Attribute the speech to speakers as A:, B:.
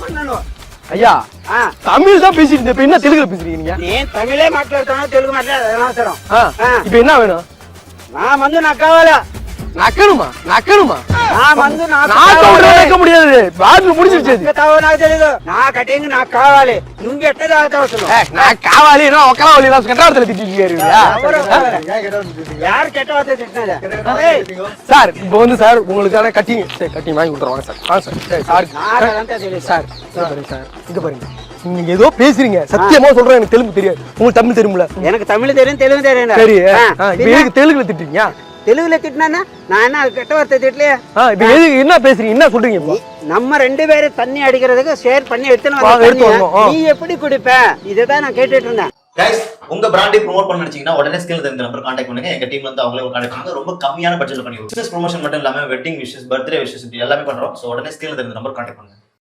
A: பண்ணணும்.
B: ஐயா தமிழ் தான் பேசிட்டு இப்ப என்ன தெலுங்குல பேசுறீங்க நீங்க?
A: நீ தமிழே மாట్లాடுறா தெலுங்கு மாట్లాட அவசரம்.
B: இப்ப என்ன வேணும்?
A: நான் வந்து நான் காவால
B: நக்கணுமா
A: நான் வந்து
B: நக்க முடியாது. பாட்டில் முடிஞ்சிருச்சு.
A: నాకు తెలియదు నాకటింగ్ నాకు కావాలి నువ్వు ఎట్లా తాగుతావు
B: நான் காவாலி என்ன ஒக்கலாவலி எல்லாம் கட்டாரத்துல திட்டிட்டு இருக்கீங்க.
A: யார் கெட்ட வார்த்தை திட்டினது?
B: சார் இப்போ வந்து சார் உங்களுக்கான கட்டிங் வாங்கி கொடுத்துருவாங்க சார். சார் சார் சார் இங்க பாருங்க, நீங்க ஏதோ பேசுறீங்க. சத்தியமா சொல்றேன், எனக்கு தெலுங்கு தெரியாது. உங்களுக்கு தமிழ் தெரியும்ல?
A: எனக்கு தமிழ் தெரியும், தெலுங்கு தெரியும்.
B: சரி, இப்போ எதுக்கு தெலுங்குல திட்டுறீங்க?
A: தெலுங்குல திட்டினா நான் என்ன கெட்ட வார்த்தை திட்டலையே.
B: இப்போ எதுக்கு என்ன பேசுறீங்க, என்ன சொல்றீங்க? இப்போ
A: நம்ம 2 பேரும் தண்ணி அடிக்கிறதுக்கு ஷேர் பண்ணி நீ எப்படி குடிப்ப? இதுதான் நான் கேட்டுட்டு இருந்தேன்.
C: கைஸ், உங்க பிராண்டை ப்ரோமோட் பண்ண நினைச்சீங்கன்னா உடனே ஸ்கில் தெரிஞ்ச நம்பர் கான்டாக்ட் பண்ணுங்க. எங்க டீம்ல இருந்து அவங்களே கான்டாக்ட் பண்ணுங்க. ரொம்ப கம்மியான பட்ஜெட்ல பண்ணி பிசினஸ் ப்ரொமோஷன் மட்டும் இல்லாம வெட்டிங் விஷஸ், பர்த்டே விஷஸ் எல்லாமே பண்றோம். சோ உடனே ஸ்கில் தெரிஞ்ச நம்பர் கான்டாக்ட் பண்ணுங்க.